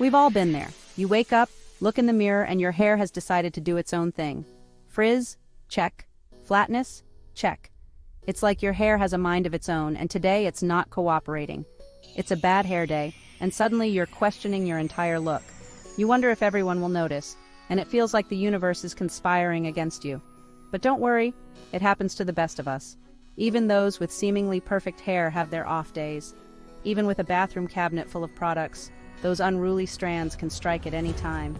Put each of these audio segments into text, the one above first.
We've all been there. You wake up, look in the mirror, and your hair has decided to do its own thing. Frizz? Check. Flatness? Check. It's like your hair has a mind of its own, and today it's not cooperating. It's a bad hair day, and suddenly you're questioning your entire look. You wonder if everyone will notice, and it feels like the universe is conspiring against you. But don't worry, it happens to the best of us. Even those with seemingly perfect hair have their off days. Even with a bathroom cabinet full of products, those unruly strands can strike at any time.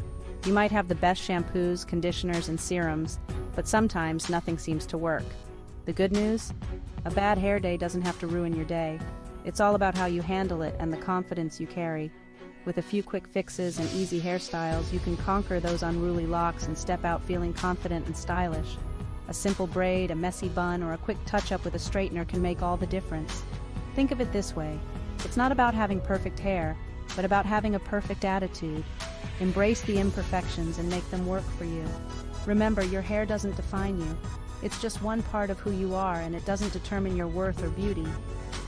You might have the best shampoos, conditioners, and serums, but sometimes nothing seems to work. The good news? A bad hair day doesn't have to ruin your day. It's all about how you handle it and the confidence you carry. With a few quick fixes and easy hairstyles, you can conquer those unruly locks and step out feeling confident and stylish. A simple braid, a messy bun, or a quick touch-up with a straightener can make all the difference. Think of it this way. It's not about having perfect hair, but about having a perfect attitude. Embrace the imperfections and make them work for you. Remember, your hair doesn't define you. It's just one part of who you are, and it doesn't determine your worth or beauty.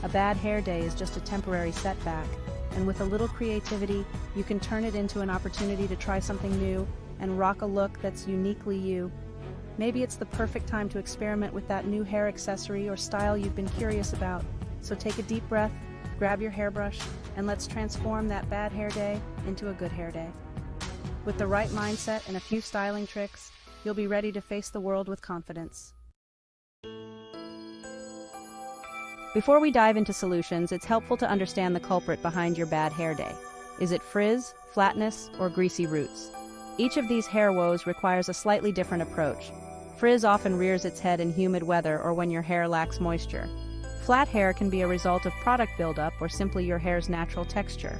A bad hair day is just a temporary setback, and with a little creativity, you can turn it into an opportunity to try something new and rock a look that's uniquely you. Maybe it's the perfect time to experiment with that new hair accessory or style you've been curious about. So take a deep breath, grab your hairbrush, and let's transform that bad hair day into a good hair day. With the right mindset and a few styling tricks, you'll be ready to face the world with confidence. Before we dive into solutions, it's helpful to understand the culprit behind your bad hair day. Is it frizz, flatness, or greasy roots? Each of these hair woes requires a slightly different approach. Frizz often rears its head in humid weather or when your hair lacks moisture. Flat hair can be a result of product buildup or simply your hair's natural texture.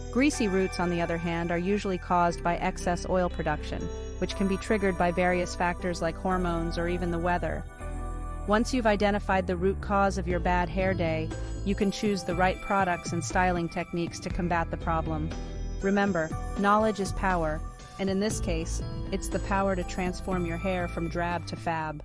Greasy roots, on the other hand, are usually caused by excess oil production, which can be triggered by various factors like hormones or even the weather. Once you've identified the root cause of your bad hair day, you can choose the right products and styling techniques to combat the problem. Remember, knowledge is power, and in this case, it's the power to transform your hair from drab to fab.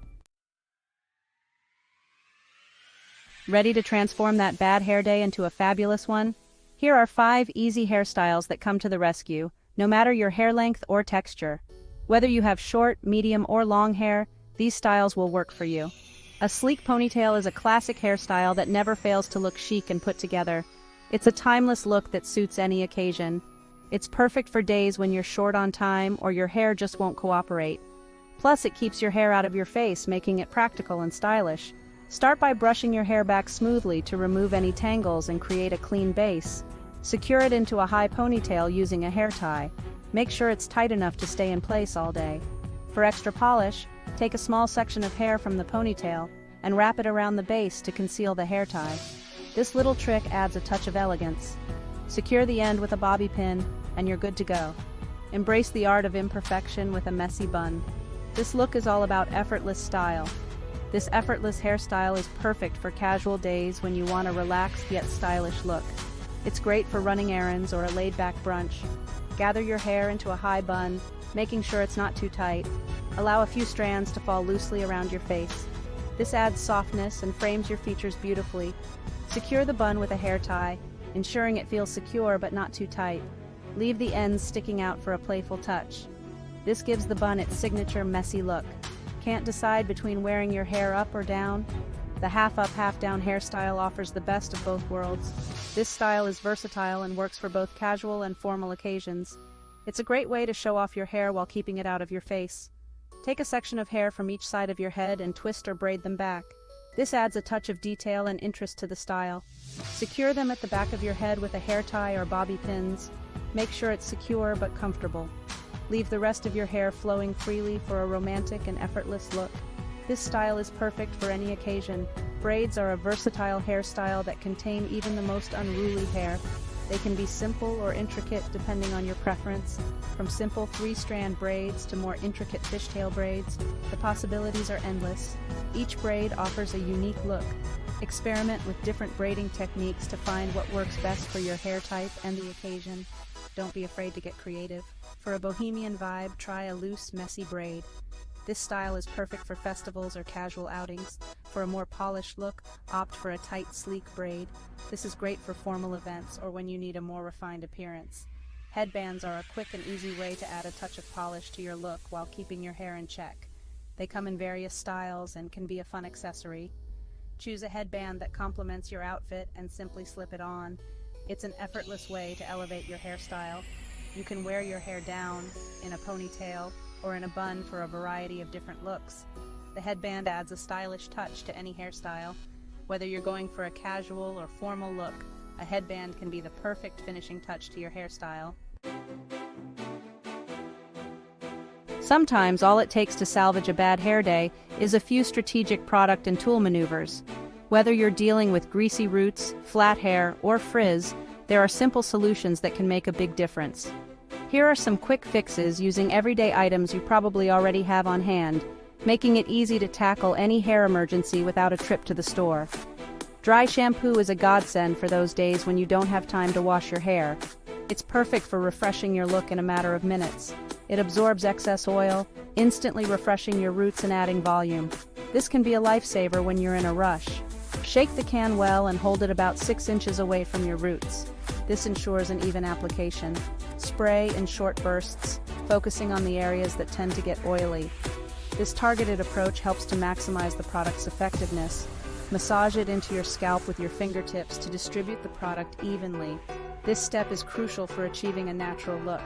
Ready to transform that bad hair day into a fabulous one? Here are 5 easy hairstyles that come to the rescue, no matter your hair length or texture. Whether you have short, medium, or long hair, these styles will work for you. A sleek ponytail is a classic hairstyle that never fails to look chic and put together. It's a timeless look that suits any occasion. It's perfect for days when you're short on time or your hair just won't cooperate. Plus, it keeps your hair out of your face, making it practical and stylish. Start by brushing your hair back smoothly to remove any tangles and create a clean base. Secure it into a high ponytail using a hair tie. Make sure it's tight enough to stay in place all day. For extra polish, take a small section of hair from the ponytail and wrap it around the base to conceal the hair tie. This little trick adds a touch of elegance. Secure the end with a bobby pin, and you're good to go. Embrace the art of imperfection with a messy bun. This look is all about effortless style. This effortless hairstyle is perfect for casual days when you want a relaxed yet stylish look. It's great for running errands or a laid-back brunch. Gather your hair into a high bun, making sure it's not too tight. Allow a few strands to fall loosely around your face. This adds softness and frames your features beautifully. Secure the bun with a hair tie, ensuring it feels secure but not too tight. Leave the ends sticking out for a playful touch. This gives the bun its signature messy look. Can't decide between wearing your hair up or down? The half-up, half-down hairstyle offers the best of both worlds. This style is versatile and works for both casual and formal occasions. It's a great way to show off your hair while keeping it out of your face. Take a section of hair from each side of your head and twist or braid them back. This adds a touch of detail and interest to the style. Secure them at the back of your head with a hair tie or bobby pins. Make sure it's secure but comfortable. Leave the rest of your hair flowing freely for a romantic and effortless look. This style is perfect for any occasion. Braids are a versatile hairstyle that contain even the most unruly hair. They can be simple or intricate depending on your preference. From simple 3-strand braids to more intricate fishtail braids, the possibilities are endless. Each braid offers a unique look. Experiment with different braiding techniques to find what works best for your hair type and the occasion. Don't be afraid to get creative. For a bohemian vibe, try a loose, messy braid. This style is perfect for festivals or casual outings. For a more polished look, opt for a tight, sleek braid. This is great for formal events or when you need a more refined appearance. Headbands are a quick and easy way to add a touch of polish to your look while keeping your hair in check. They come in various styles and can be a fun accessory. Choose a headband that complements your outfit and simply slip it on. It's an effortless way to elevate your hairstyle. You can wear your hair down, in a ponytail, or in a bun for a variety of different looks. The headband adds a stylish touch to any hairstyle. Whether you're going for a casual or formal look, a headband can be the perfect finishing touch to your hairstyle. Sometimes all it takes to salvage a bad hair day is a few strategic product and tool maneuvers. Whether you're dealing with greasy roots, flat hair, or frizz, there are simple solutions that can make a big difference. Here are some quick fixes using everyday items you probably already have on hand, making it easy to tackle any hair emergency without a trip to the store. Dry shampoo is a godsend for those days when you don't have time to wash your hair. It's perfect for refreshing your look in a matter of minutes. It absorbs excess oil, instantly refreshing your roots and adding volume. This can be a lifesaver when you're in a rush. Shake the can well and hold it about 6 inches away from your roots. This ensures an even application. Spray in short bursts, focusing on the areas that tend to get oily. This targeted approach helps to maximize the product's effectiveness. Massage it into your scalp with your fingertips to distribute the product evenly. This step is crucial for achieving a natural look.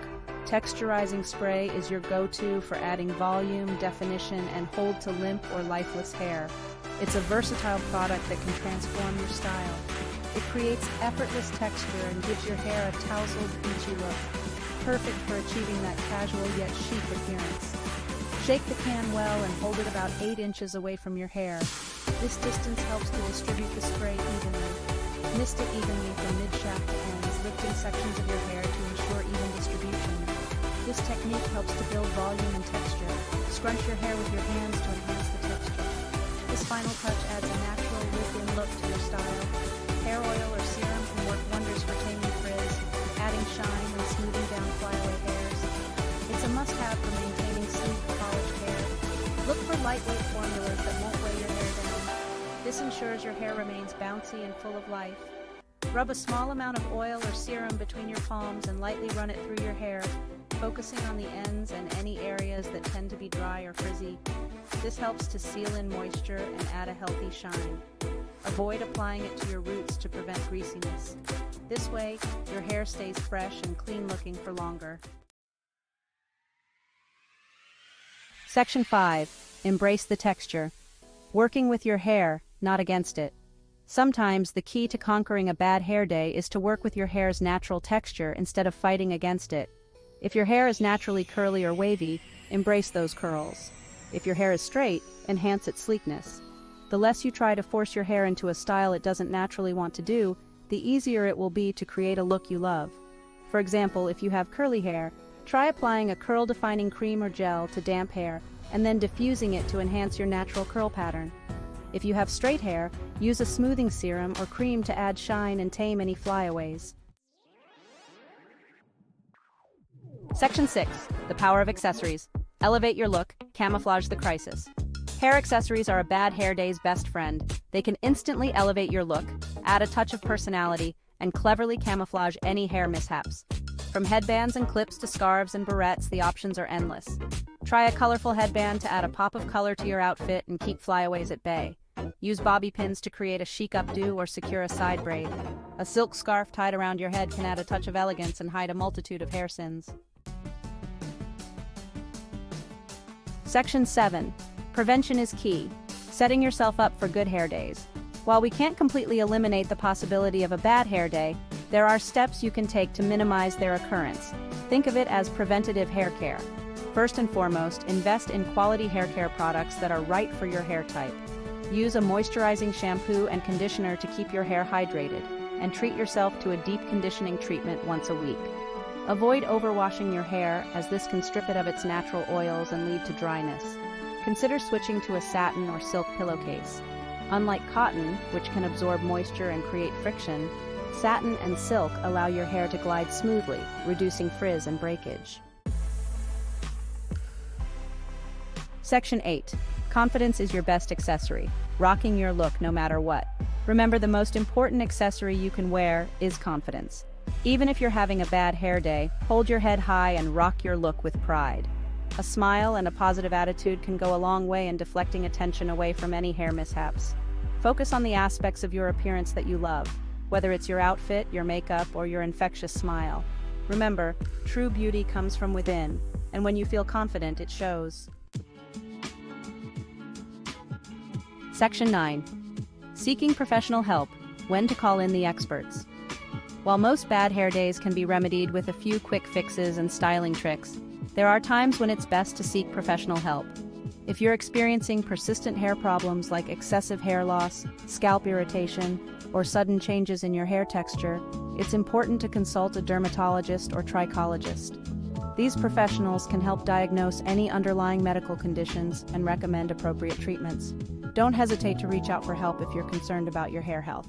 Texturizing spray is your go-to for adding volume, definition, and hold to limp or lifeless hair. It's a versatile product that can transform your style. It creates effortless texture and gives your hair a tousled, beachy look. Perfect for achieving that casual yet chic appearance. Shake the can well and hold it about 8 inches away from your hair. This distance helps to distribute the spray evenly. Mist it evenly from mid-shaft to ends, lifting sections of your hair to ensure even distribution. This technique helps to build volume and texture. Scrunch your hair with your hands to enhance the texture. This final touch adds a natural, lived-in look to your style. Hair oil or serum can work wonders for taming frizz, adding shine and smoothing down flyaway hairs. It's a must-have for maintaining sleek, polished hair. Look for lightweight formulas that won't weigh your hair down. This ensures your hair remains bouncy and full of life. Rub a small amount of oil or serum between your palms and lightly run it through your hair, focusing on the ends and any areas that tend to be dry or frizzy. This helps to seal in moisture and add a healthy shine. Avoid applying it to your roots to prevent greasiness. This way, your hair stays fresh and clean looking for longer. Section 5. Embrace the texture. Working with your hair, not against it. Sometimes the key to conquering a bad hair day is to work with your hair's natural texture instead of fighting against it. If your hair is naturally curly or wavy, embrace those curls. If your hair is straight, enhance its sleekness. The less you try to force your hair into a style it doesn't naturally want to do, the easier it will be to create a look you love. For example, if you have curly hair, try applying a curl-defining cream or gel to damp hair and then diffusing it to enhance your natural curl pattern. If you have straight hair, use a smoothing serum or cream to add shine and tame any flyaways. Section 6. The power of accessories. Elevate your look, camouflage the crisis. Hair accessories are a bad hair day's best friend. They can instantly elevate your look, add a touch of personality, and cleverly camouflage any hair mishaps. From headbands and clips to scarves and barrettes, the options are endless. Try a colorful headband to add a pop of color to your outfit and keep flyaways at bay. Use bobby pins to create a chic updo or secure a side braid. A silk scarf tied around your head can add a touch of elegance and hide a multitude of hair sins. Section 7. Prevention is key. Setting yourself up for good hair days. While we can't completely eliminate the possibility of a bad hair day, there are steps you can take to minimize their occurrence. Think of it as preventative hair care. First and foremost, invest in quality hair care products that are right for your hair type. Use a moisturizing shampoo and conditioner to keep your hair hydrated, and treat yourself to a deep conditioning treatment once a week. Avoid overwashing your hair, as this can strip it of its natural oils and lead to dryness. Consider switching to a satin or silk pillowcase. Unlike cotton, which can absorb moisture and create friction, satin and silk allow your hair to glide smoothly, reducing frizz and breakage. Section 8. Confidence is your best accessory, rocking your look no matter what. Remember, the most important accessory you can wear is confidence. Even if you're having a bad hair day, hold your head high and rock your look with pride. A smile and a positive attitude can go a long way in deflecting attention away from any hair mishaps. Focus on the aspects of your appearance that you love, whether it's your outfit, your makeup, or your infectious smile. Remember, true beauty comes from within, and when you feel confident, it shows. Section 9. Seeking professional help. When to call in the experts. While most bad hair days can be remedied with a few quick fixes and styling tricks, there are times when it's best to seek professional help. If you're experiencing persistent hair problems like excessive hair loss, scalp irritation, or sudden changes in your hair texture, it's important to consult a dermatologist or trichologist. These professionals can help diagnose any underlying medical conditions and recommend appropriate treatments. Don't hesitate to reach out for help if you're concerned about your hair health.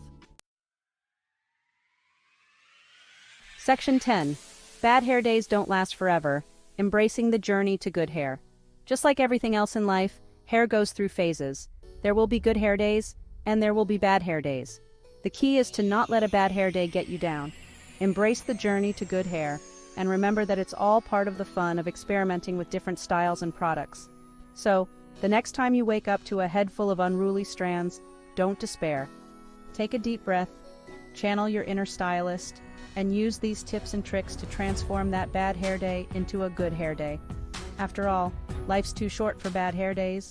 Section 10. Bad hair days don't last forever. Embracing the journey to good hair. Just like everything else in life, hair goes through phases. There will be good hair days, and there will be bad hair days. The key is to not let a bad hair day get you down. Embrace the journey to good hair, and remember that it's all part of the fun of experimenting with different styles and products. So, the next time you wake up to a head full of unruly strands, don't despair. Take a deep breath, channel your inner stylist, and use these tips and tricks to transform that bad hair day into a good hair day. After all, life's too short for bad hair days.